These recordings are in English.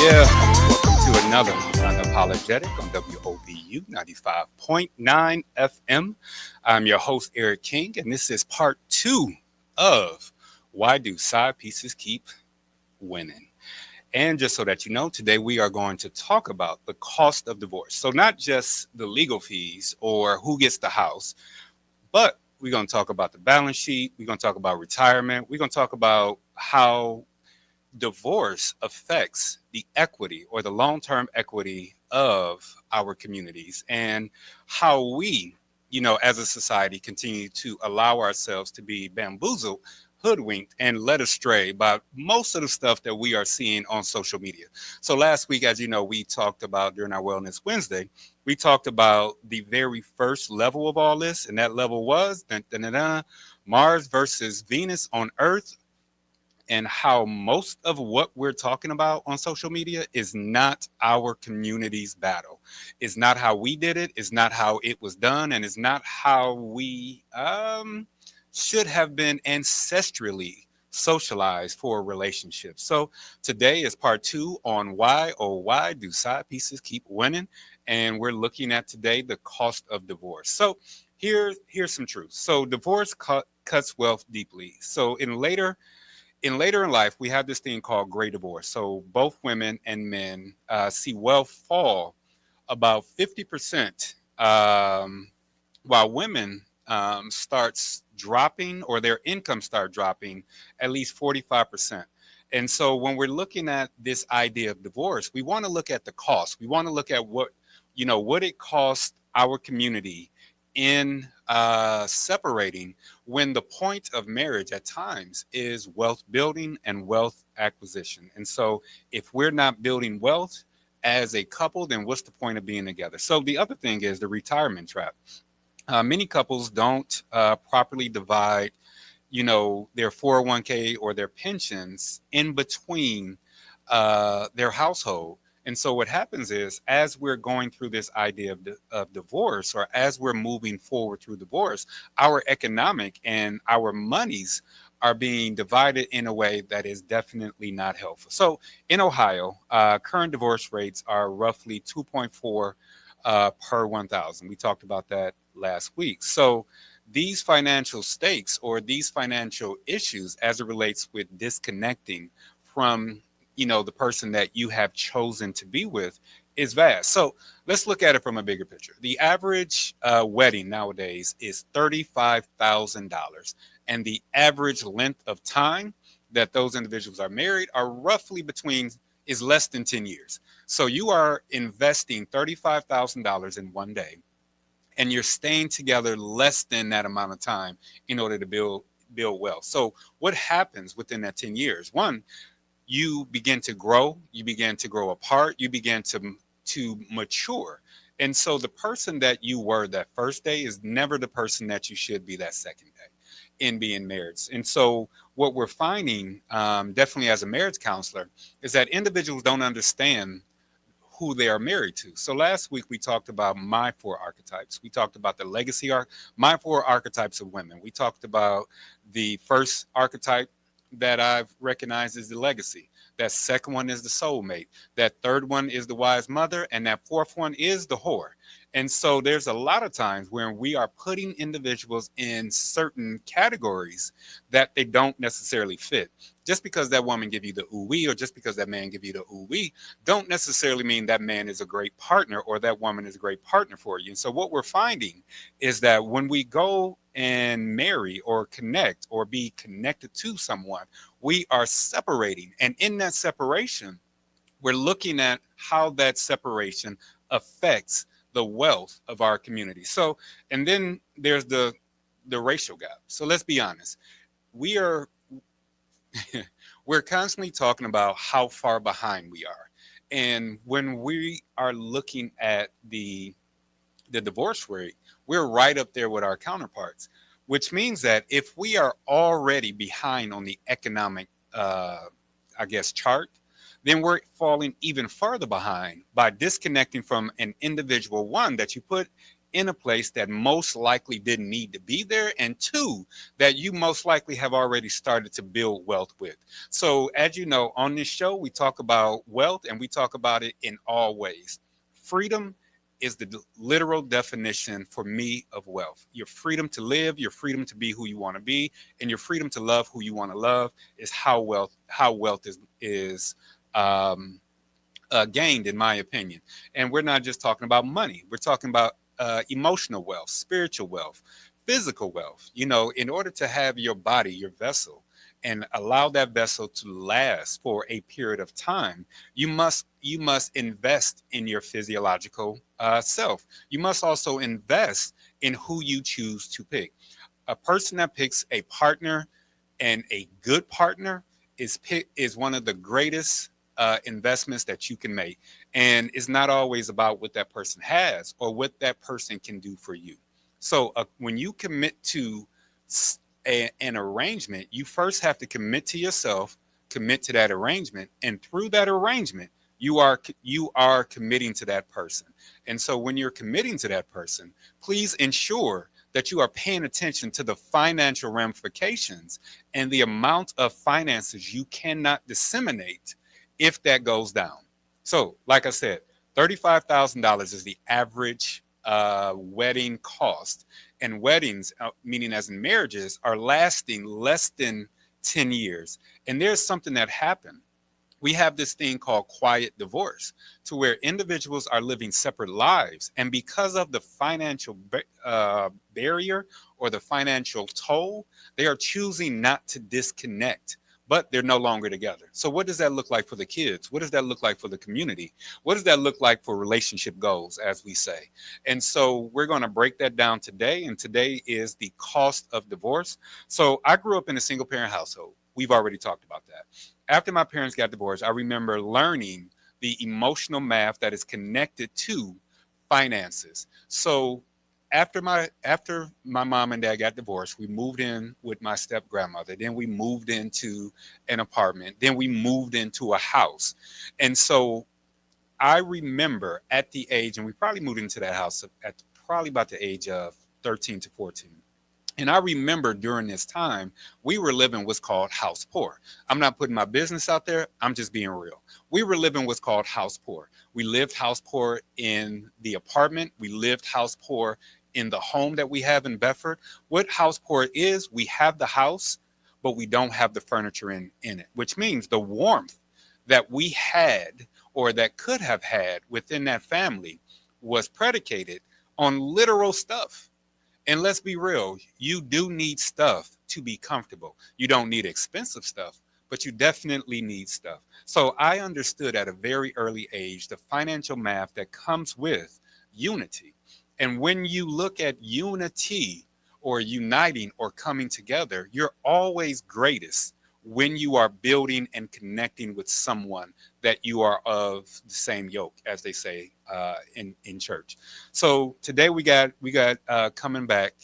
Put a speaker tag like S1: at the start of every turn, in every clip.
S1: Yeah, welcome to another Unapologetic on WOBU 95.9 FM. I'm your host, Eric King, and this is part two of Why Do Side Pieces Keep Winning? And just so that you know, today we are going to talk about the cost of divorce. So, not just the legal fees or who gets the house, but we're going to talk about the balance sheet. We're going to talk about retirement. We're going to talk about how divorce affects the equity or the long-term equity of our communities and how we, as a society continue to allow ourselves to be bamboozled, hoodwinked, and led astray by most of the stuff that we are seeing on social media. So last week, as you know, we talked about during our Wellness Wednesday, we talked about the very first level of all this, and that level was Mars versus Venus on Earth, and how most of what we're talking about on social media is not our community's battle. It's not how we did it. It's not how it was done. And it's not how we should have been ancestrally socialized for relationships. So today is part two on why do side pieces keep winning? And we're looking at today the cost of divorce. So here's some truth. So divorce cuts wealth deeply. So later in life, we have this thing called gray divorce. So both women and men see wealth fall about 50%, while women starts dropping, or their income start dropping at least 45%. And so when we're looking at this idea of divorce, we want to look at the cost. We want to look at what it costs our community in separating, when the point of marriage at times is wealth building and wealth acquisition. And so if we're not building wealth as a couple, then what's the point of being together? So the other thing is the retirement trap. Many couples don't properly divide, their 401k or their pensions in between their household. And so what happens is, as we're going through this idea of divorce, or as we're moving forward through divorce, our economic and our monies are being divided in a way that is definitely not helpful. So in Ohio, current divorce rates are roughly 2.4 per 1,000. We talked about that last week. So these financial stakes, or these financial issues as it relates with disconnecting from the person that you have chosen to be with, is vast. So let's look at it from a bigger picture. The average wedding nowadays is $35,000. And the average length of time that those individuals are married are roughly is less than 10 years. So you are investing $35,000 in one day, and you're staying together less than that amount of time in order to build wealth. So what happens within that 10 years? One, you begin to grow apart, you begin to mature. And so the person that you were that first day is never the person that you should be that second day in being married. And so what we're finding, definitely as a marriage counselor, is that individuals don't understand who they are married to. So last week we talked about my four archetypes. We talked about the legacy my four archetypes of women. We talked about the first archetype that I've recognized is the legacy. That second one is the soulmate. That third one is the wise mother. And that fourth one is the whore. And so there's a lot of times when we are putting individuals in certain categories that they don't necessarily fit. Just because that woman give you the ooh-wee, or just because that man give you the ooh-wee, don't necessarily mean that man is a great partner or that woman is a great partner for you. And so what we're finding is that when we go and marry or connect or be connected to someone, we are separating. And in that separation, we're looking at how that separation affects the wealth of our community. So, and then there's the racial gap. So let's be honest. We're constantly talking about how far behind we are. And when we are looking at the divorce rate, we're right up there with our counterparts, which means that if we are already behind on the economic, chart, then we're falling even further behind by disconnecting from an individual, one, that you put in a place that most likely didn't need to be there, and two, that you most likely have already started to build wealth with. So, as you know, on this show, we talk about wealth and we talk about it in all ways. Freedom is the literal definition for me of wealth. Your freedom to live, your freedom to be who you want to be, and your freedom to love who you want to love is how wealth is gained, in my opinion. And we're not just talking about money. We're talking about emotional wealth, spiritual wealth, physical wealth. You know, in order to have your body, your vessel, and allow that vessel to last for a period of time, you must invest in your physiological self. You must also invest in who you choose to pick. A person that picks a partner, and a good partner is one of the greatest investments that you can make. And it's not always about what that person has or what that person can do for you. So when you commit to an arrangement, you first have to commit to yourself, commit to that arrangement, and through that arrangement, you are committing to that person. And so when you're committing to that person, please ensure that you are paying attention to the financial ramifications and the amount of finances you cannot disseminate if that goes down. So, like I said, $35,000 is the average wedding cost. And weddings, meaning as in marriages, are lasting less than 10 years. And there's something that happened. We have this thing called quiet divorce, to where individuals are living separate lives. And because of the financial barrier or the financial toll, they are choosing not to disconnect, but they're no longer together. So what does that look like for the kids? What does that look like for the community? What does that look like for relationship goals, as we say? And so we're going to break that down today. And today is the cost of divorce. So I grew up in a single parent household. We've already talked about that. After my parents got divorced, I remember learning the emotional math that is connected to finances. So after my mom and dad got divorced, we moved in with my step grandmother. Then we moved into an apartment. Then we moved into a house. And so I remember at the age, and we probably moved into that house at probably about the age of 13 to 14. And I remember during this time, we were living what's called house poor. I'm not putting my business out there. I'm just being real. We were living what's called house poor. We lived house poor in the apartment. We lived house poor in the home that we have in Bedford. What house poor is, we have the house, but we don't have the furniture in it, which means the warmth that we had or that could have had within that family was predicated on literal stuff. And let's be real, you do need stuff to be comfortable. You don't need expensive stuff, but you definitely need stuff. So I understood at a very early age the financial math that comes with unity. And when you look at unity or uniting or coming together, you're always greatest when you are building and connecting with someone that you are of the same yoke, as they say in church. So today we got coming back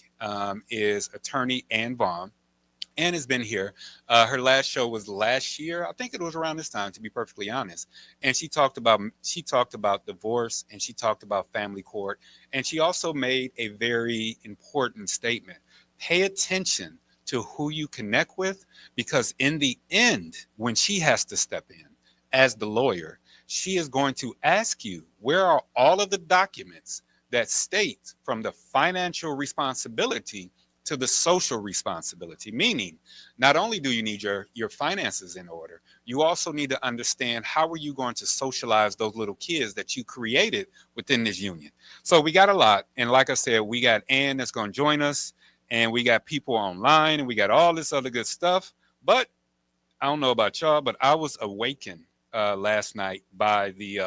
S1: is attorney Ann Vaughn. Ann has been here. Her last show was last year. I think it was around this time, to be perfectly honest. And she talked about divorce, and she talked about family court, and she also made a very important statement. Pay attention to who you connect with, because in the end, when she has to step in as the lawyer, she is going to ask you, where are all of the documents that state from the financial responsibility to the social responsibility? Meaning, not only do you need your finances in order, you also need to understand how are you going to socialize those little kids that you created within this union. So we got a lot. And like I said, we got Ann that's going to join us, and we got people online, and we got all this other good stuff. But I don't know about y'all, but I was awakened last night by the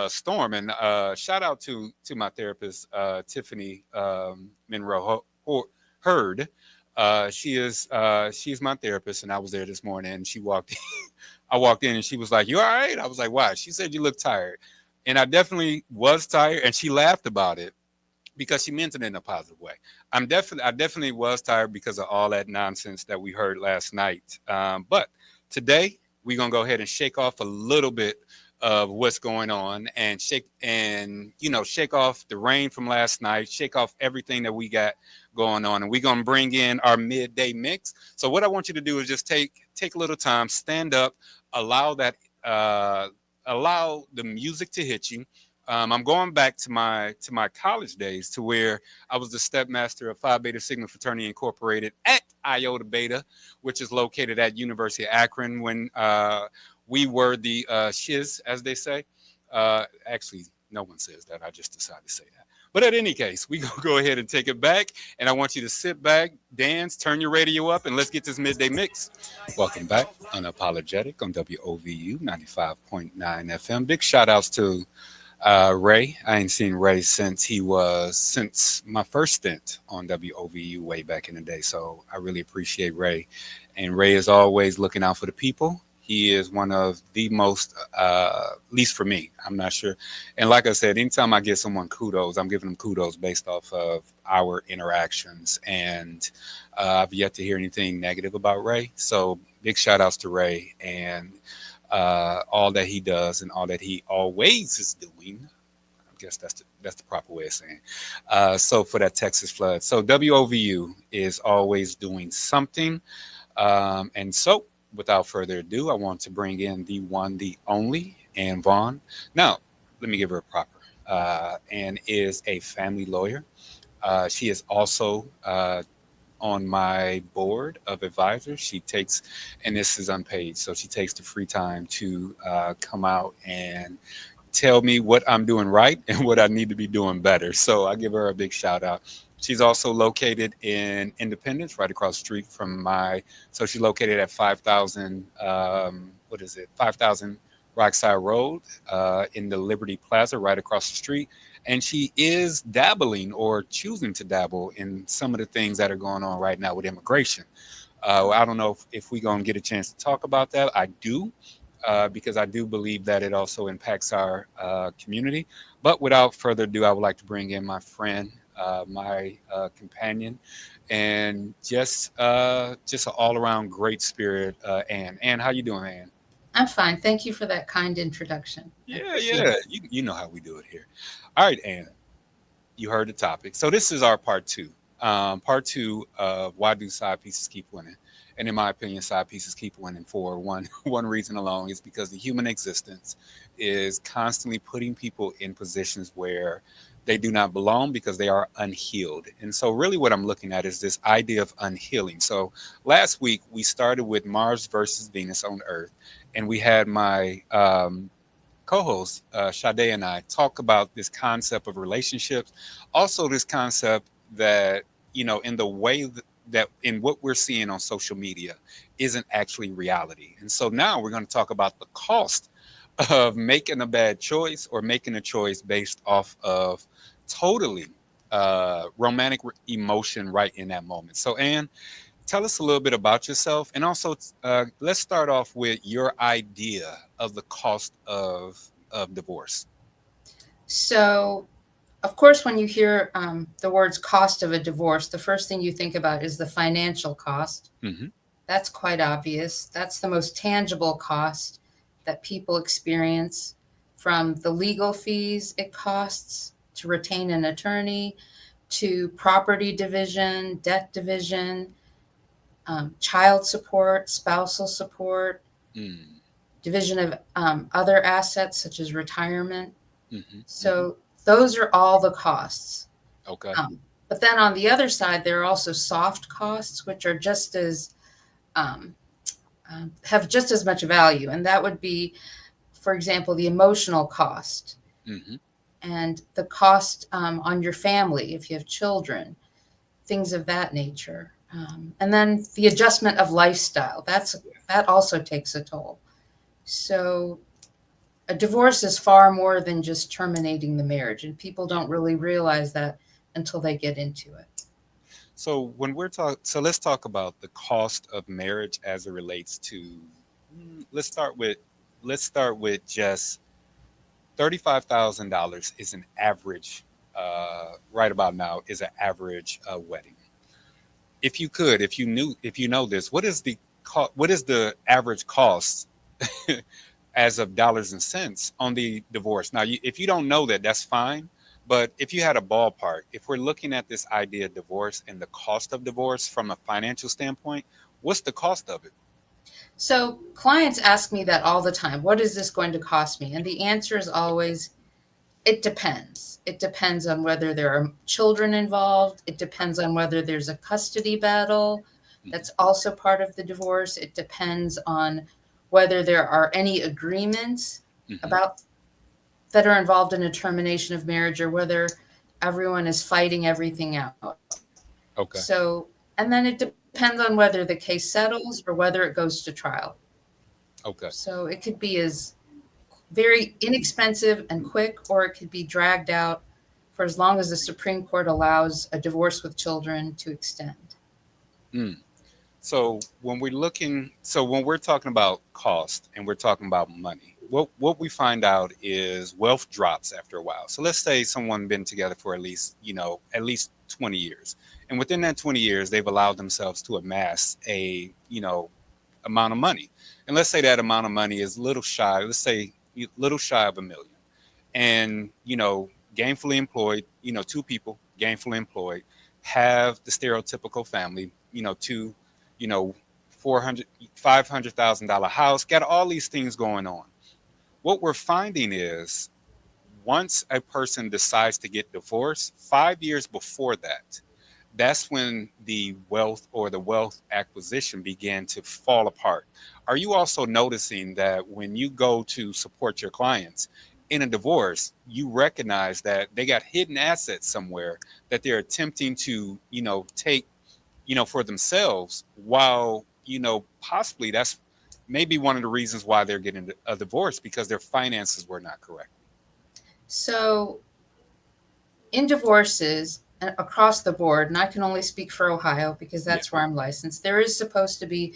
S1: storm. And shout out to my therapist, Tiffany Monroe Heard. She's my therapist, and I was there this morning. And she walked in. I walked in, and she was like, "You all right?" I was like, "Why?" She said, "You look tired," and I definitely was tired. And she laughed about it, because she meant it in a positive way. I definitely was tired because of all that nonsense that we heard last night. But today we're gonna go ahead and shake off a little bit of what's going on and shake off the rain from last night, shake off everything that we got going on, and we're gonna bring in our midday mix. So what I want you to do is just take a little time, stand up, allow that uh, allow the music to hit you. I'm going back to my college days to where I was the stepmaster of Phi Beta Sigma Fraternity Incorporated at Iota Beta, which is located at University of Akron. When we were the shiz, as they say. Actually, no one says that. I just decided to say that. But in any case, we gonna go ahead and take it back, and I want you to sit back, dance, turn your radio up, and let's get this midday mix. Welcome back, Unapologetic on WOVU 95.9 FM. Big shout outs to Ray. I ain't seen Ray since my first stint on WOVU way back in the day. So I really appreciate Ray. And Ray is always looking out for the people. He is one of the most, least for me, I'm not sure. And like I said, anytime I give someone kudos, I'm giving them kudos based off of our interactions. And I've yet to hear anything negative about Ray. So big shout outs to Ray and all that he does and all that he always is doing. I guess that's the proper way of saying. So for that Texas flood, so WOVU is always doing something, and so without further ado, I want to bring in the one, the only, Ann Vaughn. Now, let me give her a proper. Ann is a family lawyer. She is also on my board of advisors. She takes, and this is unpaid, so she takes the free time to come out and tell me what I'm doing right and what I need to be doing better. So I give her a big shout out. She's also located in Independence, right across the street from so she's located at 5,000, what is it, 5,000 Rockside Road in the Liberty Plaza, right across the street. And she is dabbling or choosing to dabble in some of the things that are going on right now with immigration. I don't know if we're going to get a chance to talk about that. I do, because I do believe that it also impacts our community. But without further ado, I would like to bring in my friend, my companion, and just an all around great spirit, Ann. Ann, how you doing, Ann?
S2: I'm fine. Thank you for that kind introduction. I
S1: Yeah,
S2: appreciate
S1: yeah.
S2: it.
S1: You know how we do it here. All right, Ann. You heard the topic. So this is our part two. Part two of why do side pieces keep winning? And in my opinion, side pieces keep winning for one one reason alone is because the human existence is constantly putting people in positions where they do not belong because they are unhealed. And so really what I'm looking at is this idea of unhealing. So last week we started with Mars versus Venus on Earth, and we had my co-host Sade and I talk about this concept of relationships, also this concept that in the way that in what we're seeing on social media isn't actually reality. And so now we're going to talk about the cost of making a bad choice or making a choice based off of totally romantic emotion right in that moment. So Anne, tell us a little bit about yourself, and also let's start off with your idea of the cost of divorce.
S2: So, of course, when you hear the words cost of a divorce, the first thing you think about is the financial cost.
S1: Hmm.
S2: That's quite obvious. That's the most tangible cost that people experience, from the legal fees it costs to retain an attorney, to property division, debt division, child support, spousal support,
S1: Mm.
S2: division of other assets such as retirement.
S1: Hmm. Hmm.
S2: So those are all the costs.
S1: Okay.
S2: But then on the other side, there are also soft costs, which are just as um, have just as much value, and that would be, for example, the emotional cost
S1: Hmm.
S2: and the cost on your family if you have children, things of that nature. And then the adjustment of lifestyle. That also takes a toll. So a divorce is far more than just terminating the marriage, and people don't really realize that until they get into it.
S1: So when so let's talk about the cost of marriage as it relates to. Let's start with just $35,000 is an average. Right about now is an average wedding. If you know this, what is the average cost as of dollars and cents on the divorce. Now, if you don't know that, that's fine. But if you had a ballpark, if we're looking at this idea of divorce and the cost of divorce from a financial standpoint, what's the cost of it?
S2: So clients ask me that all the time. What is this going to cost me? And the answer is always, it depends. It depends on whether there are children involved. It depends on whether there's a custody battle that's also part of the divorce. It depends on whether there are any agreements
S1: Mm-hmm.
S2: about that are involved in a termination of marriage, or whether everyone is fighting everything out.
S1: Okay.
S2: So, and then it depends on whether the case settles or whether it goes to trial.
S1: Okay.
S2: So it could be as very inexpensive and quick, or it could be dragged out for as long as the Supreme Court allows a divorce with children to extend.
S1: Mm. So when we're talking about cost and we're talking about money, what we find out is wealth drops after a while. So let's say someone been together for at least 20 years. And within that 20 years, they've allowed themselves to amass amount of money. And let's say that amount of money is little shy, let's say little shy of $1 million. And, gainfully employed, two people gainfully employed, have the stereotypical family, two, you know, 400, $500,000 house, got all these things going on. What we're finding is once a person decides to get divorced, 5 years before that, that's when the wealth or the wealth acquisition began to fall apart. Are you also noticing that when you go to support your clients in a divorce, you recognize that they got hidden assets somewhere that they're attempting to, take, for themselves, while, possibly that's maybe one of the reasons why they're getting a divorce, because their finances were not correct.
S2: So in divorces across the board, and I can only speak for Ohio because
S1: Yeah.
S2: that's where I'm licensed, there is supposed to be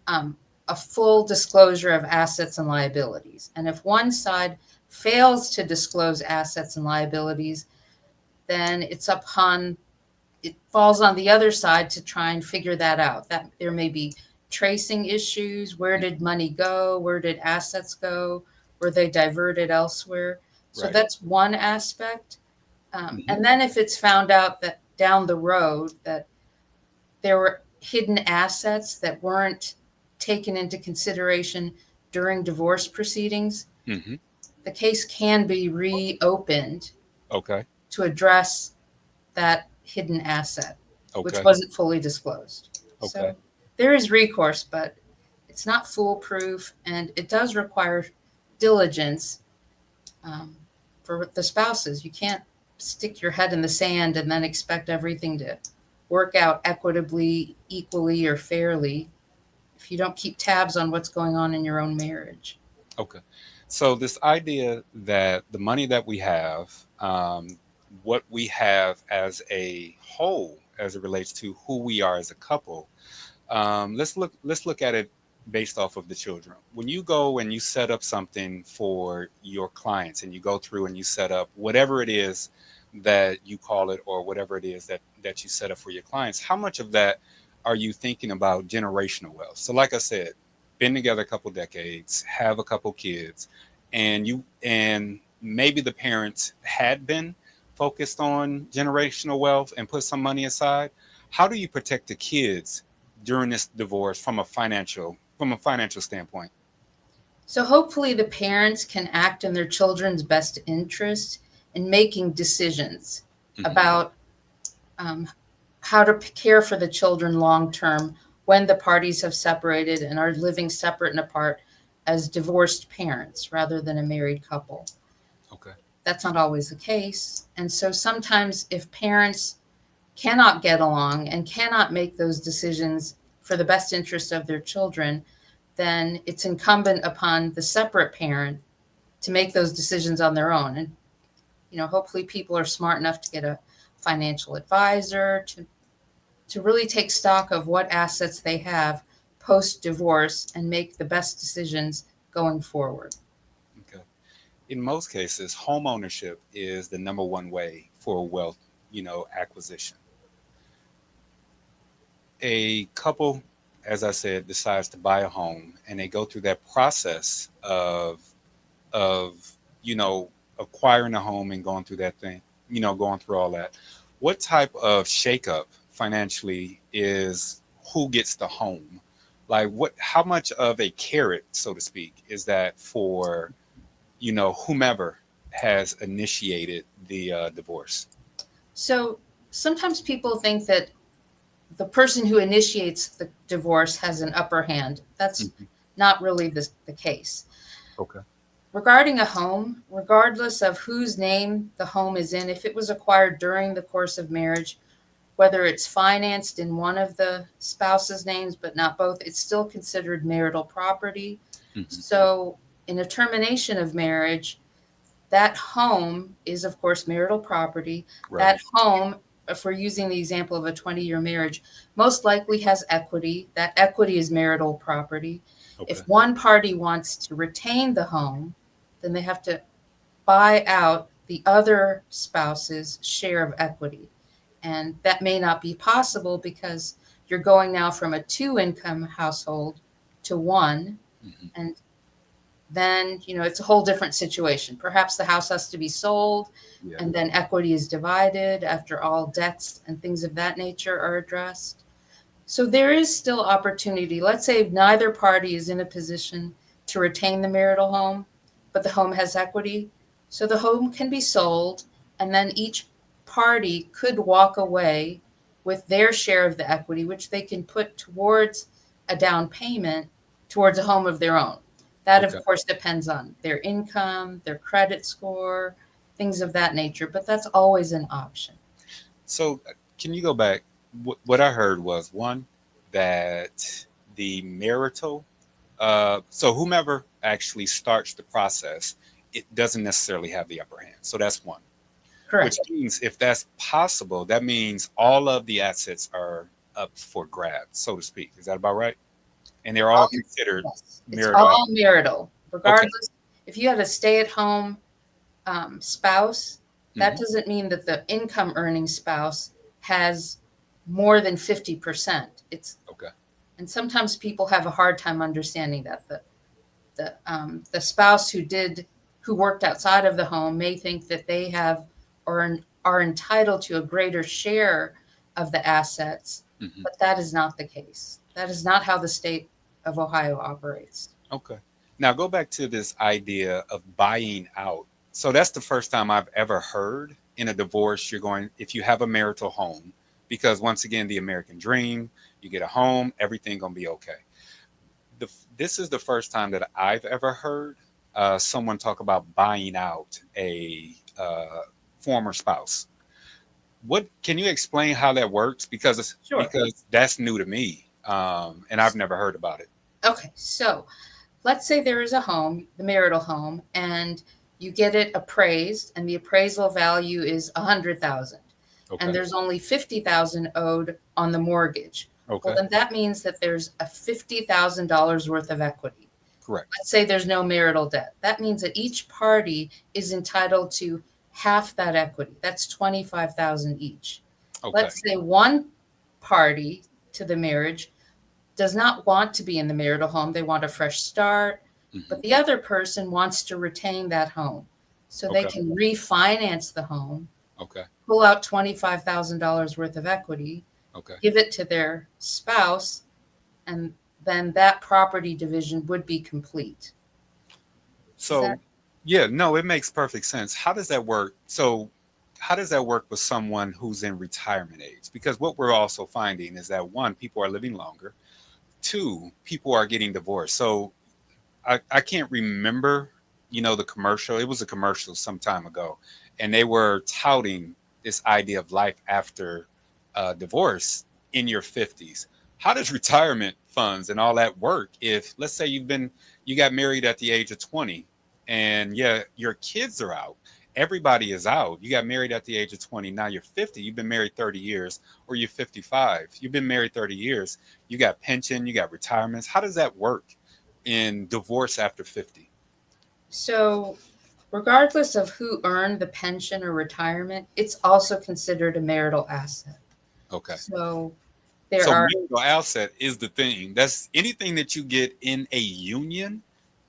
S2: um, a full disclosure of assets and liabilities. And if one side fails to disclose assets and liabilities, then it falls on the other side to try and figure that out. That there may be tracing issues. Where did money go? Where did assets go? Were they diverted elsewhere? So
S1: Right.
S2: that's one aspect.
S1: Hmm.
S2: And then if it's found out that down the road that there were hidden assets that weren't taken into consideration during divorce proceedings,
S1: Hmm.
S2: the case can be reopened
S1: Okay.
S2: to address that hidden asset, which
S1: Okay.
S2: wasn't fully disclosed.
S1: Okay.
S2: So there is recourse, but it's not foolproof, and it does require diligence um, for the spouses. You can't stick your head in the sand and then expect everything to work out equitably, equally, or fairly if you don't keep tabs on what's going on in your own marriage.
S1: Okay. So this idea that the money that we have, what we have as a whole, as it relates to who we are as a couple, let's look at it based off of the children. When you go and you set up something for your clients, and you go through and you set up whatever it is that you call it, or whatever it is that you set up for your clients, how much of that are you thinking about generational wealth? So like I said, been together a couple decades, have a couple kids, and maybe the parents had been focused on generational wealth and put some money aside. How do you protect the kids during this divorce from a financial standpoint?
S2: So hopefully the parents can act in their children's best interest in making decisions
S1: Hmm.
S2: about um, how to care for the children long term when the parties have separated and are living separate and apart as divorced parents rather than a married couple.
S1: Okay.
S2: That's not always the case. And so sometimes, if parents cannot get along and cannot make those decisions for the best interest of their children, then it's incumbent upon the separate parent to make those decisions on their own. And, hopefully people are smart enough to get a financial advisor to really take stock of what assets they have post divorce and make the best decisions going forward.
S1: Okay. In most cases, home ownership is the number one way for wealth, acquisition. A couple, as I said, decides to buy a home and they go through that process of you know acquiring a home and going through that thing, going through all that, what type of shakeup financially is who gets the home? Like what? How much of a carrot, so to speak, is that for whomever has initiated the divorce?
S2: So sometimes people think that the person who initiates the divorce has an upper hand. That's
S1: Mhm.
S2: not really the case.
S1: Okay.
S2: Regarding a home, regardless of whose name the home is in, if it was acquired during the course of marriage, whether it's financed in one of the spouse's names but not both, it's still considered marital property.
S1: Hmm.
S2: So, in a termination of marriage, that home is, of course, marital property.
S1: Right.
S2: That home, if we're using the example of a 20-year marriage, most likely has equity. That equity is marital property.
S1: Okay.
S2: If one party wants to retain the home, then they have to buy out the other spouse's share of equity. And that may not be possible because you're going now from a two income household to one.
S1: Hmm.
S2: And then, it's a whole different situation. Perhaps the house has to be sold
S1: Yeah.
S2: and then equity is divided after all debts and things of that nature are addressed. So there is still opportunity. Let's say neither party is in a position to retain the marital home, but the home has equity. So the home can be sold, and then each party could walk away with their share of the equity, which they can put towards a down payment towards a home of their own. That, of
S1: Okay.
S2: course, depends on their income, their credit score, things of that nature, but that's always an option.
S1: So, can you go back? What I heard was one, that the marital, so whomever actually starts the process, it doesn't necessarily have the upper hand. So that's one. Which
S2: Correct.
S1: means if that's possible, that means all of the assets are up for grabs, so to speak. Is that about right? And they're all
S2: All,
S1: considered
S2: yes, it's
S1: marital
S2: all
S1: assets.
S2: marital,
S1: Okay.
S2: regardless. If you had a stay-at-home spouse, that
S1: Hmm.
S2: doesn't mean that the income earning spouse has more than 50%. It's
S1: Okay.
S2: And sometimes people have a hard time understanding that the spouse who worked outside of the home may think that they have or are entitled to a greater share of the assets,
S1: Hmm.
S2: but that is not the case. That is not how the state of Ohio operates.
S1: Okay. Now go back to this idea of buying out. So that's the first time I've ever heard in a divorce you're going if you have a marital home, because once again the American dream, you get a home, everything gonna be okay. This is the first time that I've ever heard someone talk about buying out a former spouse. What can you explain how that works?
S2: Sure.
S1: Because that's new to me, and I've never heard about it.
S2: Okay, so let's say there is a home, the marital home, and you get it appraised, and the appraisal value is 100,000, and
S1: Okay.
S2: there's only 50,000 owed on the mortgage. Well,
S1: Okay.
S2: then that means that there's a $50,000 worth of equity.
S1: Correct.
S2: Let's say there's no marital debt. That means that each party is entitled to half that equity. That's 25,000 each.
S1: Okay.
S2: Let's say one party to the marriage does not want to be in the marital home. They want a fresh start,
S1: Hmm.
S2: but the other person wants to retain that home. So they
S1: Okay.
S2: can refinance the home,
S1: Okay.
S2: pull out $25,000 worth of equity,
S1: Okay.
S2: give it to their spouse, and then that property division would be complete. Is that
S1: So, yeah, no, it makes perfect sense. How does that work? So, how does that work with someone who's in retirement age? Because what we're also finding is that one, people are living longer. Two, people are getting divorced. So, I can't remember, the commercial. It was a commercial some time ago, and they were touting this idea of life after divorce in your 50s. How does retirement funds and all that work if, let's say, you got married at the age of 20, and yeah, your kids are out. Everybody is out. You got married at the age of 20. Now you're 50. You've been married 30 years, or you're 55. You've been married 30 years. You got pension, you got retirements. How does that work in divorce after 50?
S2: so? Regardless of who earned the pension or retirement, it's also considered a marital asset.
S1: Okay.
S2: So There
S1: So
S2: are,
S1: marital asset is the thing. That's anything that you get in a union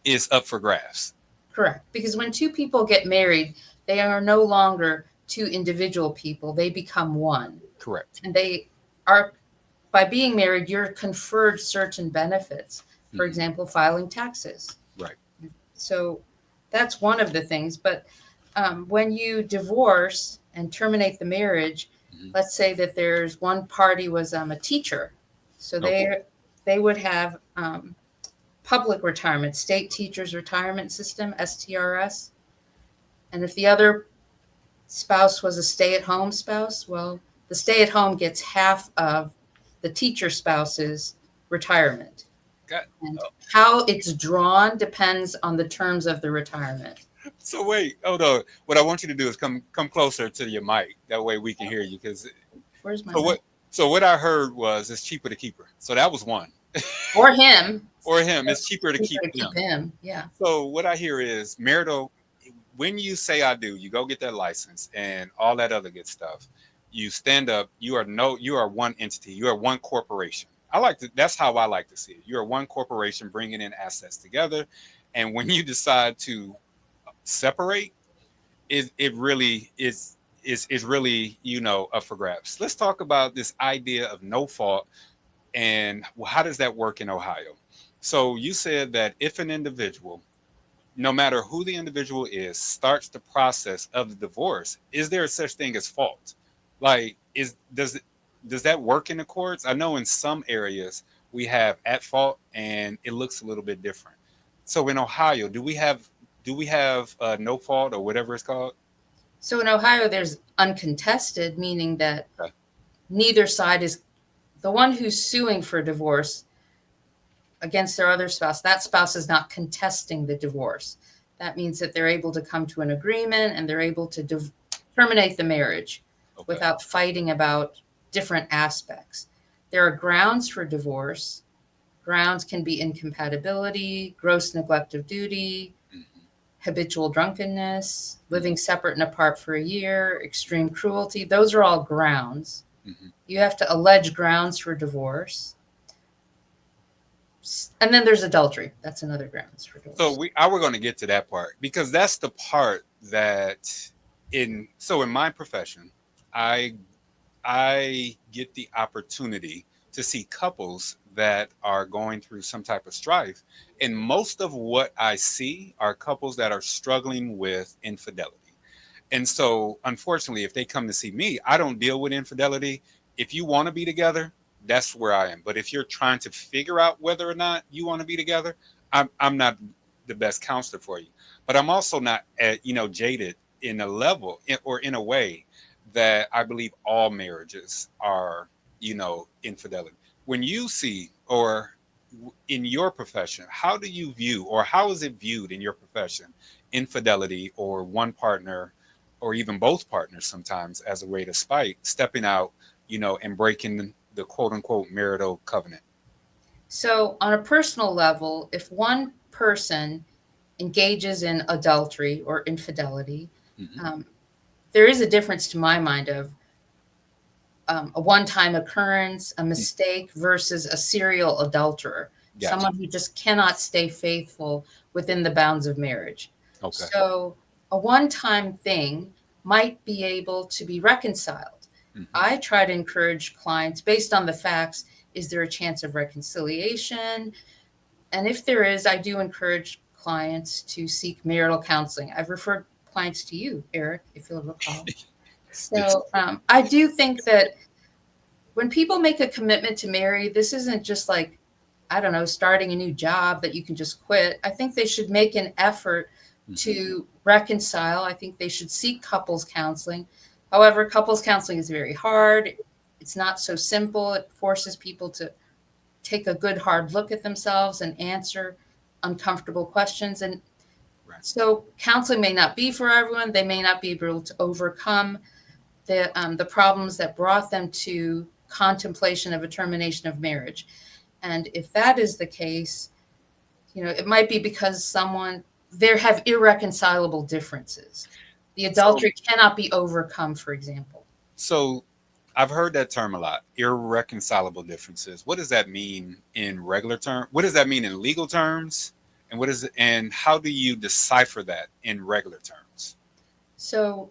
S1: is up for grabs.
S2: correct, because when two people get married, they are no longer two individual people, they become one.
S1: Correct.
S2: And they are, by being married, you're conferred certain benefits. For
S1: Hmm.
S2: example, filing taxes.
S1: Right.
S2: So that's one of the things. But when you divorce and terminate the marriage,
S1: Hmm.
S2: let's say that there's one party was a teacher, so
S1: Okay.
S2: they would have public retirement, state teachers retirement system (STRS), and if the other spouse was a stay-at-home spouse, well, the stay-at-home gets half of the teacher spouse's retirement.
S1: Got.
S2: And
S1: Oh,
S2: how it's drawn depends on the terms of the retirement.
S1: so wait, hold on. What I want you to do is come closer to your mic. That way we can hear you. Because
S2: Where's my
S1: so
S2: mic?
S1: what I heard was it's cheaper to keep her. So that was one.
S2: Or him.
S1: Or him. It's cheaper to
S2: Cheaper
S1: keep
S2: to
S1: him.
S2: keep him. Yeah.
S1: So what I hear is marital. When you say I do, you go get that license and all that other good stuff. You stand up. You are one entity. You are one corporation. That's how I like to see it. You are one corporation bringing in assets together, and when you decide to separate, it really is really up for grabs. Let's talk about this idea of no fault and how does that work in Ohio. So you said that if an individual, no matter who the individual is, starts the process of the divorce, is there a such thing as fault? Like, does that work in the courts? I know in some areas we have at fault, and it looks a little bit different. So in Ohio, do we have no fault or whatever it's called?
S2: So in Ohio, there's uncontested, meaning that
S1: Okay.
S2: neither side is the one who's suing for divorce against their other spouse. That spouse is not contesting the divorce. That means that they're able to come to an agreement and they're able to terminate the marriage
S1: Okay.
S2: without fighting about different aspects. There are grounds for divorce. Grounds can be incompatibility, gross neglect of duty,
S1: Hmm.
S2: habitual drunkenness, living
S1: Hmm.
S2: separate and apart for a year, extreme cruelty. Those are all grounds.
S1: Hmm.
S2: You have to allege grounds for divorce. And then there's adultery. That's another grounds for
S1: So
S2: divorce.
S1: we're going to get to that part because that's the part that in my profession, I I get the opportunity to see couples that are going through some type of strife. And most of what I see are couples that are struggling with infidelity. And so, unfortunately, if they come to see me, I don't deal with infidelity. If you want to be together, that's where I am. But if you're trying to figure out whether or not you want to be together, I'm not the best counselor for you. But I'm also not, jaded in a level or in a way that I believe all marriages are, infidelity. When you see or in your profession, how do you view or how is it viewed in your profession, infidelity or one partner or even both partners sometimes as a way to spite, stepping out, and breaking the quote unquote marital covenant?
S2: So, on a personal level, if one person engages in adultery or infidelity,
S1: Hmm.
S2: um, there is a difference to my mind of a one time occurrence, a mistake versus a serial adulterer,
S1: Gotcha.
S2: someone who just cannot stay faithful within the bounds of marriage.
S1: Okay.
S2: So, a one time thing might be able to be reconciled.
S1: Hmm.
S2: I try to encourage clients based on the facts, is there a chance of reconciliation? And if there is, I do encourage clients to seek marital counseling. I've referred clients to you, Eric, if you'll recall.
S1: Yes.
S2: So I do think that when people make a commitment to marry, this isn't just like, I don't know, starting a new job that you can just quit. I think they should make an effort
S1: Hmm.
S2: to reconcile. I think they should seek couples counseling. However, couples counseling is very hard. It's not so simple. It forces people to take a good hard look at themselves and answer uncomfortable questions. And
S1: Right.
S2: so counseling may not be for everyone. They may not be able to overcome the problems that brought them to contemplation of a termination of marriage. And if that is the case, it might be because there have irreconcilable differences. The
S1: So,
S2: adultery cannot be overcome, for example.
S1: so I've heard that term a lot. Irreconcilable differences. What does that mean in regular terms? What does that mean in legal terms? And what is it, and how do you decipher that in regular terms?
S2: So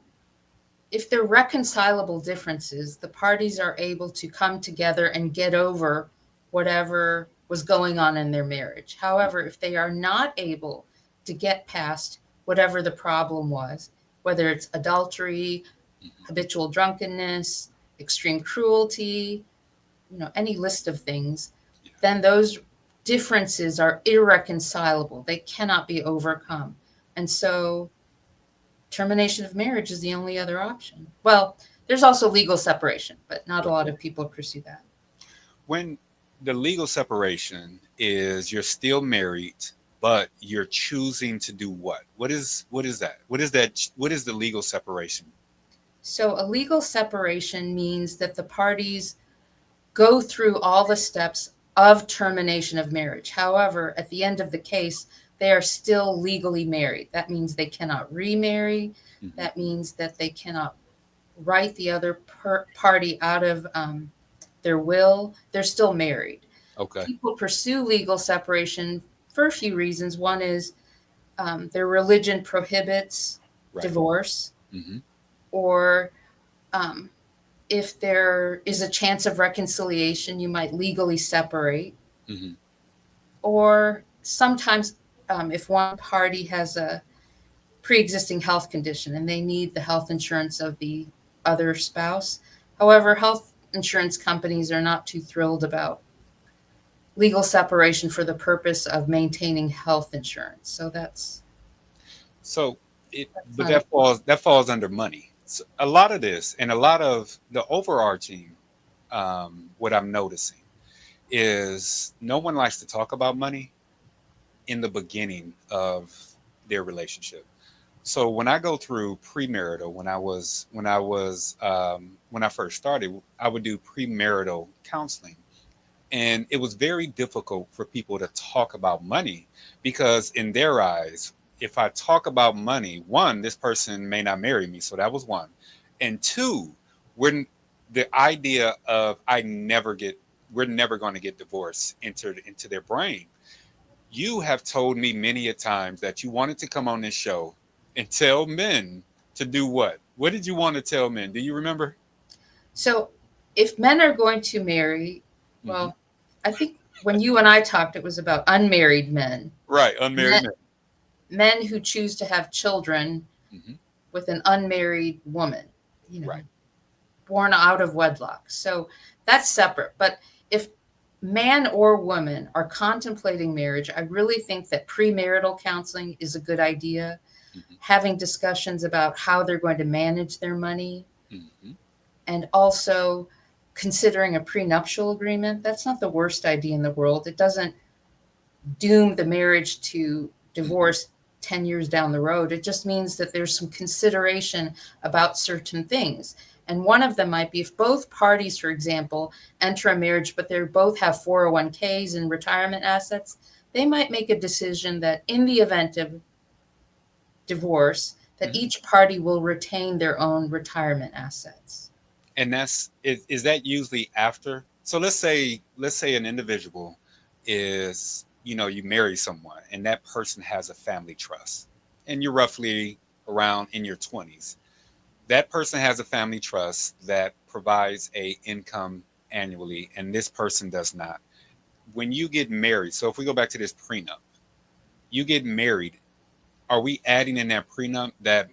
S2: if they're reconcilable differences, the parties are able to come together and get over whatever was going on in their marriage. However, if they are not able to get past whatever the problem was, whether it's adultery,
S1: Mhm.
S2: habitual drunkenness, extreme cruelty, any list of things,
S1: Yeah.
S2: then those differences are irreconcilable. They cannot be overcome. And so termination of marriage is the only other option. Well, there's also legal separation, but not a
S1: Right.
S2: lot of people pursue that.
S1: When the legal separation is you're still married, but you're choosing to do what? What is that? What is that? What is the legal separation?
S2: So a legal separation means that the parties go through all the steps of termination of marriage. However, at the end of the case, they are still legally married. That means they cannot remarry.
S1: Hmm.
S2: That means that they cannot write the other party out of their will. They're still married.
S1: Okay.
S2: People pursue legal separation for a few reasons. One is their religion prohibits
S1: Right.
S2: divorce,
S1: Hmm.
S2: or um, if there is a chance of reconciliation, you might legally separate.
S1: Hmm.
S2: Or sometimes, if one party has a pre existing health condition and they need the health insurance of the other spouse. However, health insurance companies are not too thrilled about legal separation for the purpose of maintaining health insurance. So
S1: So it,
S2: that's
S1: but
S2: not a
S1: that falls under money. So a lot of this, and a lot of the overarching, what I'm noticing is no one likes to talk about money in the beginning of their relationship. So when I go through premarital, when I first started, I would do premarital counseling, and it was very difficult for people to talk about money because in their eyes, if I talk about money, one, this person may not marry me, so that was one, and two, when the idea of we're never going to get divorced entered into their brain. You have told me many a times that you wanted to come on this show and tell men to do what? What did you want to tell men? Do you remember?
S2: So if men are going to marry,
S1: Hmm.
S2: well, I think when you and I talked, it was about unmarried men,
S1: Right, unmarried
S2: men,
S1: men.
S2: men who choose to have children
S1: Hmm.
S2: with an unmarried woman, you know,
S1: Right.
S2: born out of wedlock. So that's separate. But if man or woman are contemplating marriage, I really think that premarital counseling is a good idea.
S1: Hmm.
S2: Having discussions about how they're going to manage their money,
S1: Hmm.
S2: and also considering a prenuptial agreement. That's not the worst idea in the world. It doesn't doom the marriage to
S1: Hmm.
S2: divorce 10 years down the road. It just means that there's some consideration about certain things. And one of them might be if both parties, for example, enter a marriage, but they both have 401ks and retirement assets, they might make a decision that in the event of divorce, that
S1: Hmm.
S2: each party will retain their own retirement assets.
S1: And is that usually after? So let's say an individual is, you marry someone and that person has a family trust, and you're roughly around in your 20s. That person has a family trust that provides a income annually, and this person does not. When you get married, so if we go back to this prenup, you get married, are we adding in that prenup that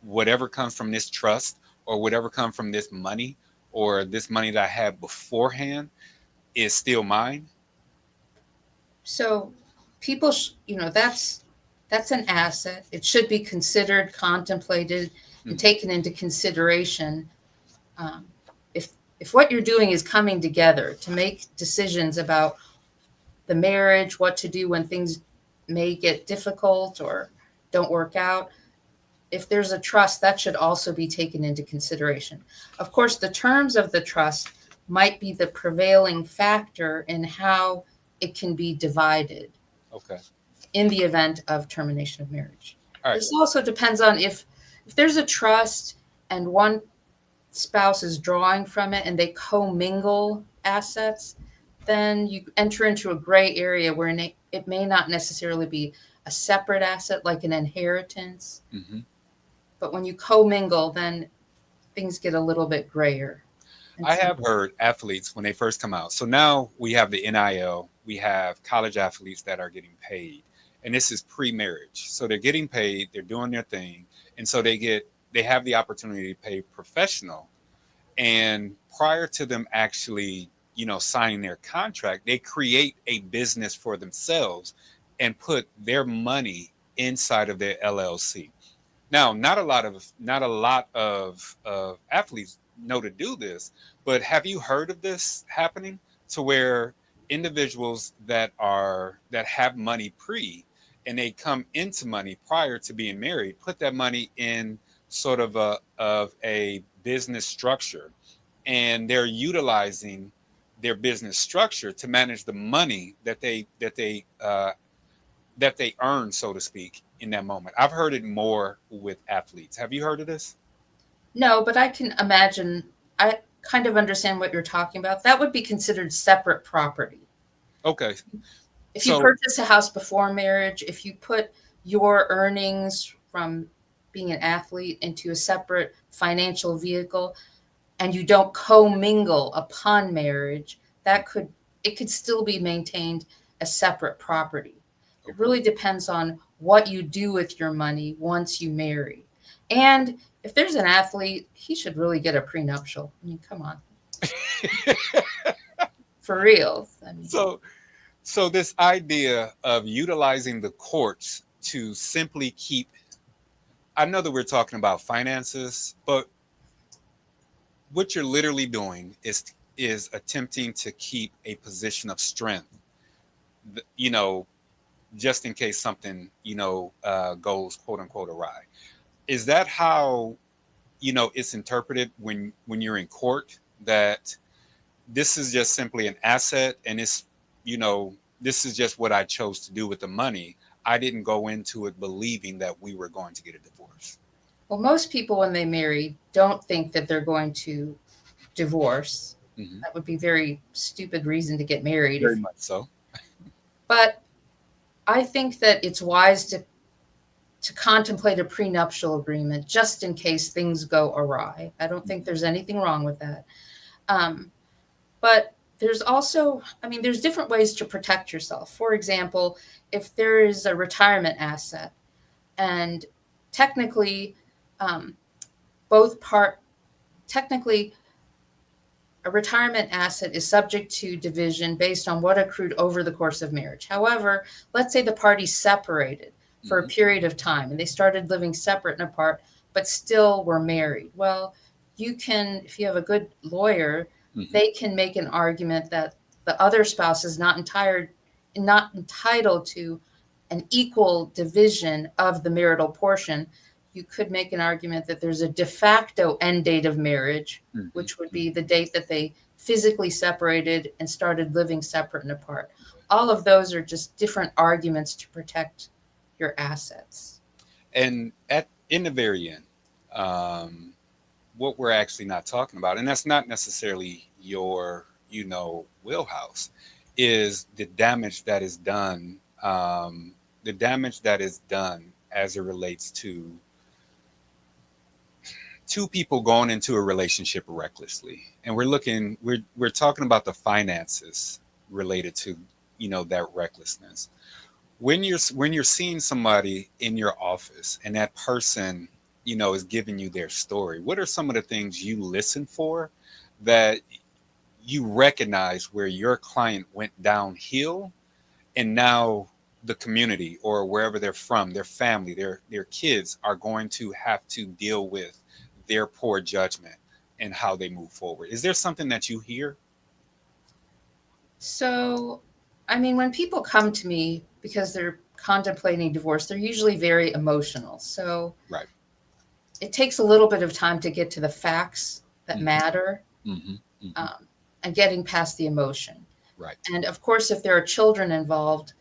S1: whatever comes from this trust or whatever comes from this money or this money that I had beforehand is still mine?
S2: So people, that's an asset. It should be considered, contemplated, and
S1: Mm-hmm.
S2: taken into consideration. Um, if what you're doing is coming together to make decisions about the marriage, what to do when things may get difficult or don't work out, if there's a trust, that should also be taken into consideration. Of course, the terms of the trust might be the prevailing factor in how it can be divided
S1: Okay.
S2: in the event of termination of marriage.
S1: All right.
S2: This also depends on if there's a trust and one spouse is drawing from it and they commingle assets, then you enter into a gray area where it may not necessarily be a separate asset like an inheritance,
S1: Hmm.
S2: but when you commingle, then things get a little bit grayer. And
S1: I
S2: so,
S1: have heard athletes when they first come out. So now we have the NIL, we have college athletes that are getting paid, and this is pre-marriage. So they're getting paid, they're doing their thing, and so they have the opportunity to pay professional. And prior to them actually, signing their contract, they create a business for themselves and put their money inside of their LLC. Now, not a lot of athletes know to do this, but have you heard of this happening to where individuals that have money and they come into money prior to being married, put that money in sort of a business structure, and they're utilizing their business structure to manage the money that they earn, so to speak, in that moment. I've heard it more with athletes. Have you heard of this?
S2: no, but I can imagine, I kind of understand what you're talking about. That would be considered separate property.
S1: Okay.
S2: If you
S1: So,
S2: purchase a house before marriage, if you put your earnings from being an athlete into a separate financial vehicle and you don't commingle upon marriage, it could still be maintained as separate property. It
S1: okay.
S2: really depends on what you do with your money once you marry. And if there's an athlete, he should really get a prenuptial. I mean, come on, for real. I mean,
S1: so so this idea of utilizing the courts to simply keep, I know that we're talking about finances, but what you're literally doing is attempting to keep a position of strength, you know, just in case something, goes quote unquote awry. Is that how, it's interpreted when you're in court, that this is just simply an asset, and you know this is just what I chose to do with the money. I didn't go into it believing that we were going to get a divorce.
S2: well, most people when they marry don't think that they're going to divorce.
S1: Hmm.
S2: That would be a very stupid reason to get married.
S1: Very much so.
S2: But I think that it's wise to contemplate a prenuptial agreement just in case things go awry. I don't think there's anything wrong with that. Um, but there's also, I mean, there's different ways to protect yourself. For example, if there is a retirement asset and technically, um, both part technically a retirement asset is subject to division based on what accrued over the course of marriage. However, let's say the parties separated for a
S1: Hmm.
S2: period of time and they started living separate and apart, but still were married. Well, you can, if you have a good lawyer,
S1: Hmm.
S2: they can make an argument that the other spouse is not entitled to an equal division of the marital portion. You could make an argument that there's a de facto end date of marriage, which would
S1: Hmm.
S2: be the date that they physically separated and started living separate and apart. All of those are just different arguments to protect your assets.
S1: And at in the very end, um, what we're actually not talking about, and that's not necessarily your, wheelhouse, is the damage that is done. The damage that is done as it relates to two people going into a relationship recklessly, and we're talking about the finances related to, that recklessness. When you're seeing somebody in your office and that person, is giving you their story, what are some of the things you listen for that you recognize where your client went downhill, and now the community or wherever they're from, their family, their kids are going to have to deal with their poor judgment and how they move forward? Is there something that you hear?
S2: So, I mean, when people come to me because they're contemplating divorce, they're usually very emotional. So
S1: Right.
S2: it takes a little bit of time to get to the facts that
S1: Hmm.
S2: matter,
S1: Hmm. Hmm.
S2: um, and getting past the emotion.
S1: Right.
S2: And of course, if there are children involved,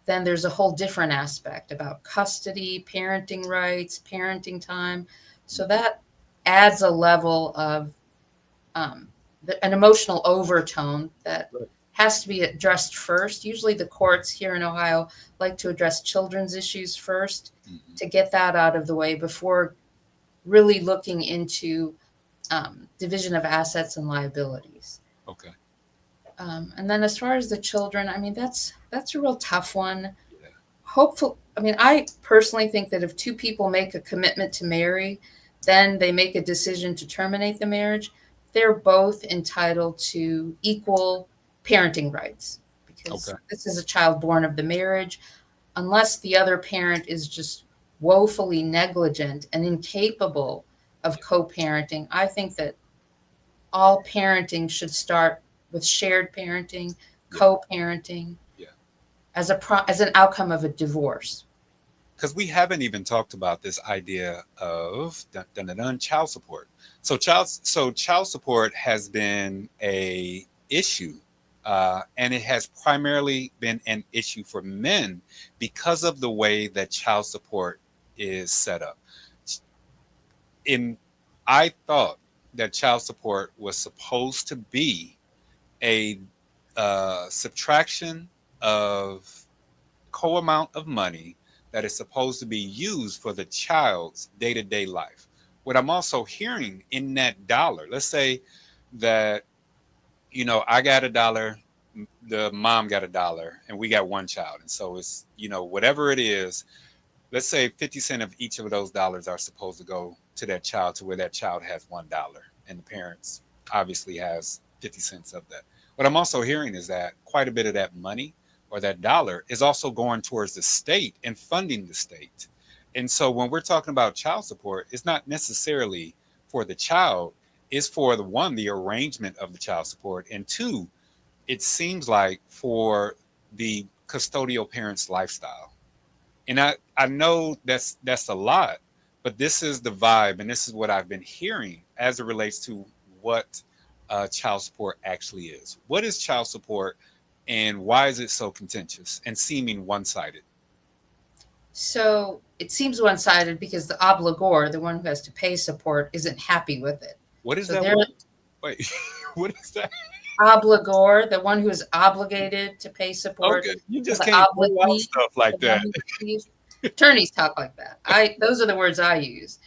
S2: then there's a whole different aspect about custody, parenting rights, parenting time. So
S1: Hmm.
S2: that adds a level of an emotional overtone that
S1: Right.
S2: has to be addressed first. Usually, the courts here in Ohio like to address children's issues first
S1: Hmm.
S2: to get that out of the way before really looking into division of assets and liabilities.
S1: Okay.
S2: And then, as far as the children, I mean, that's a real tough one.
S1: Yeah.
S2: Hopeful. I mean, I personally think that if two people make a commitment to marry, then they make a decision to terminate the marriage, they're both entitled to equal parenting rights
S1: Okay.
S2: because this is a child born of the marriage. Unless the other parent is just woefully negligent and incapable of co parenting, I think that all parenting should start with shared parenting,
S1: Yeah.
S2: co parenting
S1: Yeah.
S2: as an outcome of a divorce.
S1: Because we haven't even talked about this idea of child support. So child support has been a issue, and it has primarily been an issue for men because of the way that child support is set up. In I thought that child support was supposed to be a subtraction of amount of money that is supposed to be used for the child's day-to-day life. What I'm also hearing in that dollar, let's say that, I got $1, the mom got $1, and we got one child. And so it's, whatever it is, let's say 50 cents of each of those dollars are supposed to go to that child to where that child has $1 and the parents obviously has 50 cents of that. What I'm also hearing is that quite a bit of that money or that dollar is also going towards the state and funding the state. And so when we're talking about child support, it's not necessarily for the child, it's for the one, the arrangement of the child support, and two, it seems like for the custodial parent's lifestyle. And I know that's a lot, but this is the vibe, and this is what I've been hearing as it relates to what child support actually is. What is child support, and why is it so contentious and seeming one-sided?
S2: So it seems one sided because the obligor, the one who has to pay support, isn't happy with it.
S1: What is
S2: So
S1: that
S2: they're
S1: word? Wait, what is that?
S2: obligor, the one who is obligated to pay support,
S1: Okay, you
S2: or
S1: just
S2: the
S1: can't throw out
S2: obligee,
S1: stuff
S2: the
S1: like
S2: one
S1: that.
S2: who receives. Attorneys talk like that. Those are the words I use.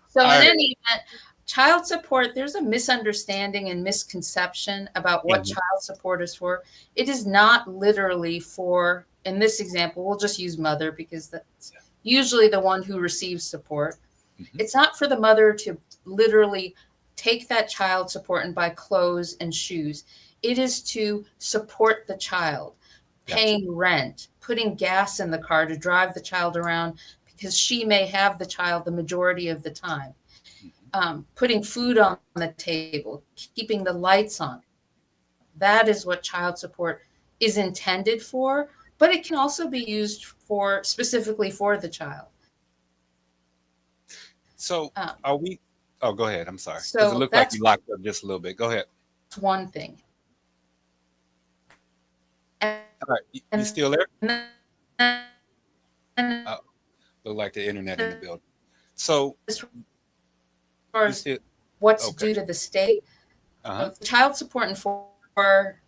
S2: So
S1: All
S2: in
S1: right.
S2: any event, child support, there's a misunderstanding and misconception about what
S1: Mhm.
S2: child support is for. It is not literally for, in this example, we'll just use mother because that's usually the one who receives support.
S1: Mhm.
S2: It's not for the mother to literally take that child support and buy clothes and shoes. It is to support the child,
S1: Gotcha.
S2: paying rent, putting gas in the car to drive the child around because she may have the child the majority of the time,
S1: Mhm.
S2: putting food on the table, keeping the lights on. That is what child support is intended for, but it can also be used for specifically for the child.
S1: So
S2: Um,
S1: are we? Oh, go ahead. I'm sorry, because it
S2: so
S1: looked like you locked up just a little bit. Go ahead.
S2: that's one thing.
S1: All right,
S2: And
S1: you still there?
S2: then
S1: Uh, look like the internet in the building.
S2: as
S1: So
S2: far as what's
S1: you
S2: due to
S1: still
S2: the state,
S1: okay? Uh
S2: the
S1: huh.
S2: child support and for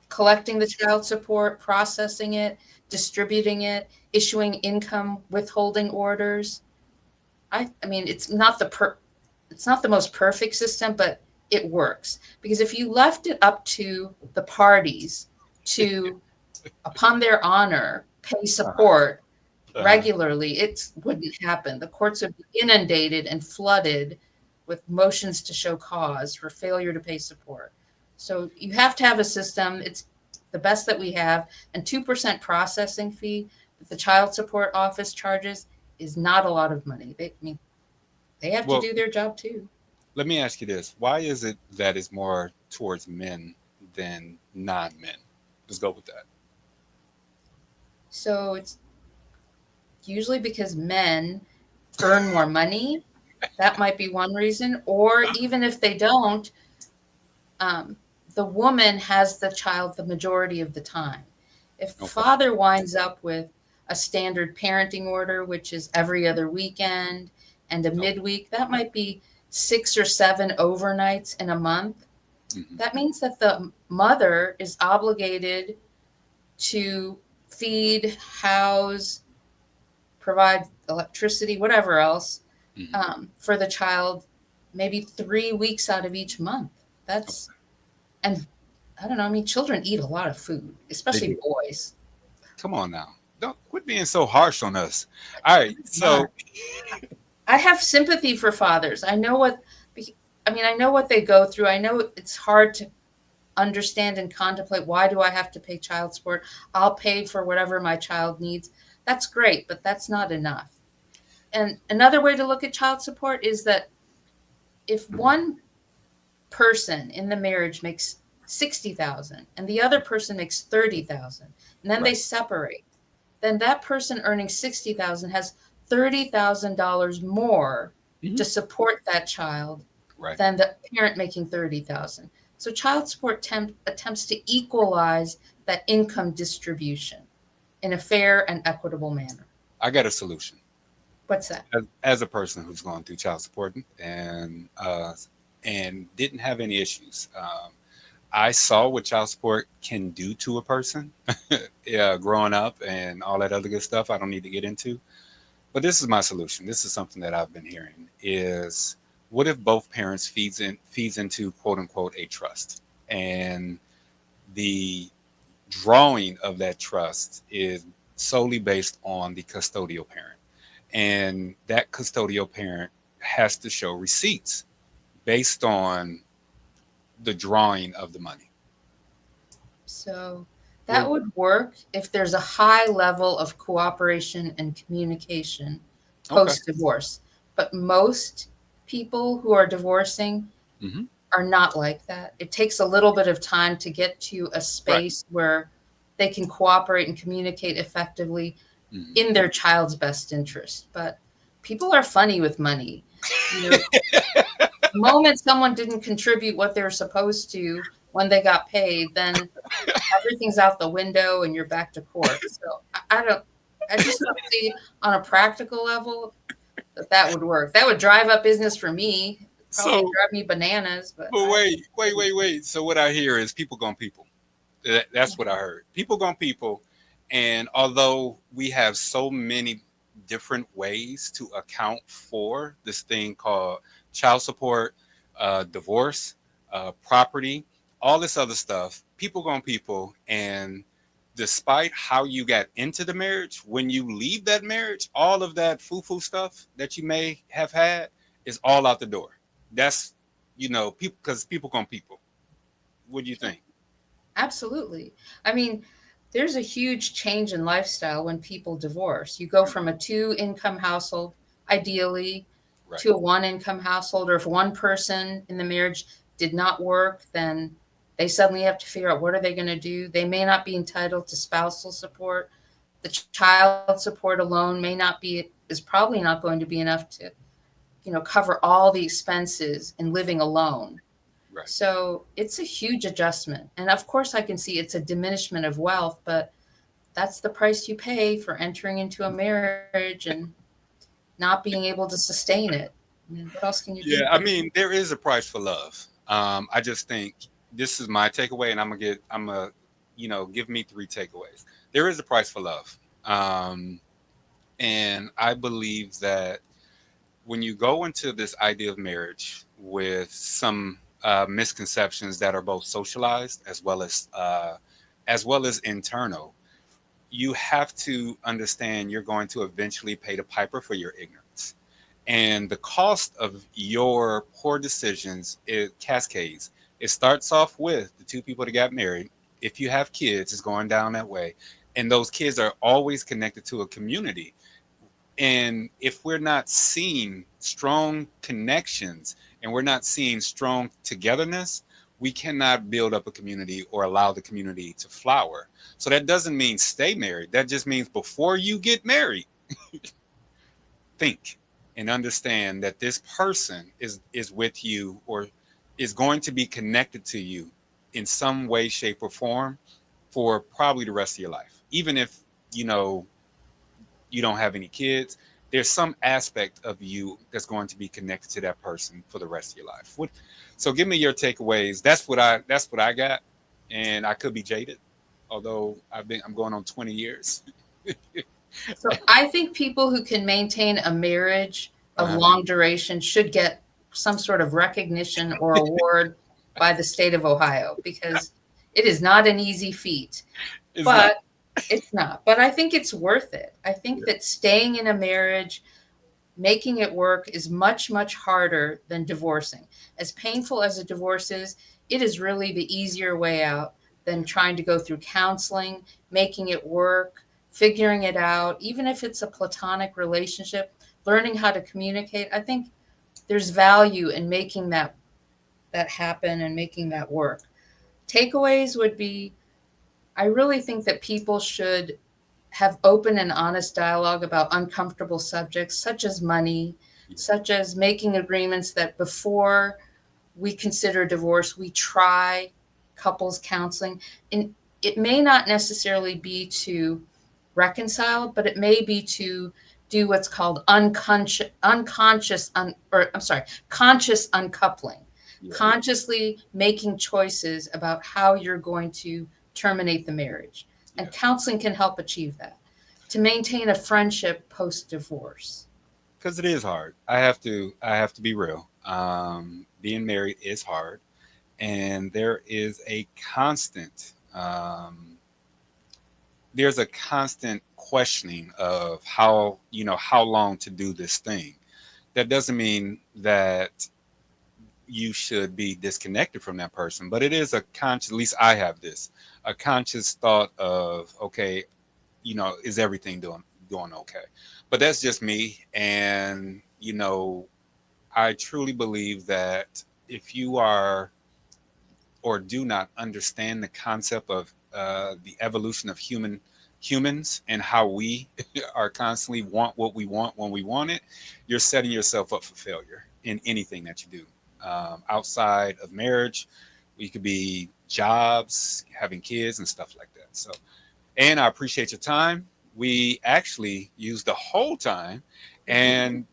S2: collecting the child support, processing it, distributing it, issuing income withholding orders. I mean, it's not the most perfect system, but it works because if you left it up to the parties to, upon their honor, pay
S1: Uh huh.
S2: support
S1: Uh huh.
S2: regularly, it wouldn't happen. The courts would be inundated and flooded with motions to show cause for failure to pay support. So you have to have a system. It's the best that we have. And 2% processing fee that the child support office charges is not a lot of money. They have to
S1: Well,
S2: do their job too.
S1: let me ask you this: why is it that it's more towards men than non-men? Let's go with that.
S2: So it's usually because men earn more money. That might be one reason. Or even if they don't, um, the woman has the child the majority of the time. If the
S1: Okay.
S2: father winds up with a standard parenting order, which is every other weekend, and a
S1: Oh,
S2: midweek. That might be 6 or 7 overnights in a month.
S1: mhm.
S2: That means that the mother is obligated to feed, house, provide electricity, whatever else,
S1: Mhm.
S2: for the child, maybe 3 weeks out of each month. That's, and I don't know, I mean, children eat a lot of food,
S1: They
S2: especially
S1: do.
S2: boys.
S1: Come on now. Don't quit being so harsh on us. All right.
S2: Not.
S1: So,
S2: I have sympathy for fathers. I mean, I know what they go through. I know it's hard to understand and contemplate, why do I have to pay child support? I'll pay for whatever my child needs. That's great, but that's not enough. And another way to look at child support is that if one person in the marriage makes 60,000 and the other person makes 30,000 and then they
S1: right.
S2: separate, then that person earning 60,000 has $30,000 more
S1: Mhm.
S2: to support that child
S1: Right.
S2: than the parent making 30,000. So child support attempts to equalize that income distribution in a fair and equitable manner.
S1: I got a solution.
S2: What's that?
S1: As a person who's gone through child support and didn't have any issues, I saw what child support can do to a person. Yeah, growing up and all that other good stuff. I don't need to get into. But this is my solution. This is something that I've been hearing: is what if both parents feeds into quote unquote a trust, and the drawing of that trust is solely based on the custodial parent, and that custodial parent has to show receipts based on the drawing of the money.
S2: So that
S1: Well,
S2: would work if there's a high level of cooperation and communication
S1: okay.
S2: post divorce. But most people who are divorcing
S1: Hmm.
S2: are not like that. It takes a little bit of time to get to a
S1: Right.
S2: space where they can cooperate and communicate effectively
S1: Hmm.
S2: in their child's best interest. But people are funny with money. You know, the moment someone didn't contribute what they were supposed to when they got paid, then everything's out the window and you're back to court. So I don't, I just don't see on a practical level that that would work. That would drive up business for me, probably
S1: So,
S2: drive me bananas, but
S1: but
S2: I,
S1: wait. So what I hear is people gonna people. That's what I heard. People gonna people, and although we have so many different ways to account for this thing called child support, divorce, property, all this other stuff, people gonna people, and despite how you got into the marriage, when you leave that marriage, all of that foo-foo stuff that you may have had is all out the door. That's people, because people gonna people. What do you think?
S2: absolutely. I mean, there's a huge change in lifestyle when people divorce. You go from a two-income household, ideally,
S1: Right.
S2: to a one-income household, or if one person in the marriage did not work, then they suddenly have to figure out what are they going to do. They may not be entitled to spousal support. The child support alone may not be is probably not going to be enough to, cover all the expenses in living alone.
S1: Right.
S2: So it's a huge adjustment. And of course, I can see it's a diminishment of wealth, but that's the price you pay for entering into a marriage and not being able to sustain it. I mean, what else can you do?
S1: Yeah, I mean, there is a price for love. I just think this is my takeaway, and give me three takeaways. There is a price for love. And I believe that when you go into this idea of marriage with some misconceptions that are both socialized as well as internal, you have to understand you're going to eventually pay the piper for your ignorance. And the cost of your poor decisions, it cascades. It starts off with the two people that got married. If you have kids, it's going down that way. And those kids are always connected to a community. And if we're not seeing strong connections and we're not seeing strong togetherness, we cannot build up a community or allow the community to flower. So that doesn't mean stay married. That just means before you get married, think and understand that this person is with you or is going to be connected to you in some way, shape, or form for probably the rest of your life. Even if you know you don't have any kids, there's some aspect of you that's going to be connected to that person for the rest of your life. So give me your takeaways. That's what I got, and I could be jaded, although I'm going on 20 years.
S2: So I think people who can maintain a marriage of
S1: Uh,
S2: long duration should get some sort of recognition or award by the state of Ohio, because it is not an easy feat.
S1: it's not.
S2: But it's not. But I think it's worth it. I think
S1: Yeah.
S2: that staying in a marriage, making it work, is much, much harder than divorcing. As painful as a divorce is, it is really the easier way out than trying to go through counseling, making it work, figuring it out, even if it's a platonic relationship, learning how to communicate. I think there's value in making that happen and making that work. Takeaways would be, I really think that people should have open and honest dialogue about uncomfortable subjects such as money, such as making agreements that before we consider divorce, we try couples counseling. And it may not necessarily be to reconcile, but it may be to do what's called conscious uncoupling,
S1: Yeah.
S2: consciously making choices about how you're going to terminate the marriage.
S1: Yeah.
S2: And counseling can help achieve that, to maintain a friendship post divorce.
S1: Because it is hard. I have to be real. Being married is hard, and there's a constant questioning of how long to do this thing. That doesn't mean that you should be disconnected from that person, but it is a conscious. At least I have this a conscious thought of, okay, is everything doing okay? But that's just me, and I truly believe that if you are or do not understand the concept of the evolution of humans and how we are constantly want what we want when we want it, you're setting yourself up for failure in anything that you do. Outside of marriage, we could be jobs, having kids, and stuff like that. So, and I appreciate your time. We actually used the whole time, and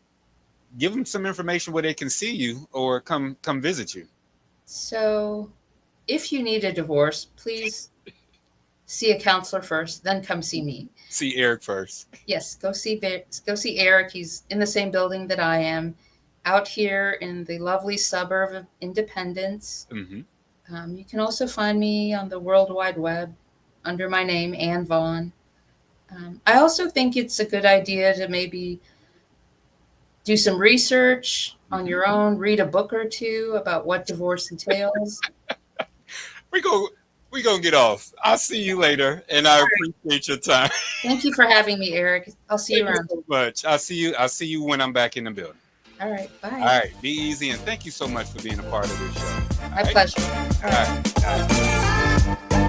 S1: give them some information where they can see you or come visit you.
S2: So, if you need a divorce, please see a counselor first, then come see me.
S1: See Eric first.
S2: Yes, go see Eric. He's in the same building that I am, out here in the lovely suburb of Independence.
S1: Hmm.
S2: You can also find me on the World Wide Web under my name, Ann Vaughn. I also think it's a good idea to maybe do some research on your own, read a book or two about what divorce entails.
S1: We go we gonna get off. I'll see you later, and I appreciate your time.
S2: Thank you for having me, Eric. I'll see you
S1: Thank you
S2: around.
S1: so much. I'll see you when I'm back in the building.
S2: All right,
S1: All
S2: bye.
S1: right, be easy, and thank you so much for being a part of this show. All
S2: My
S1: right?
S2: pleasure. All
S1: All
S2: right.
S1: right. All right.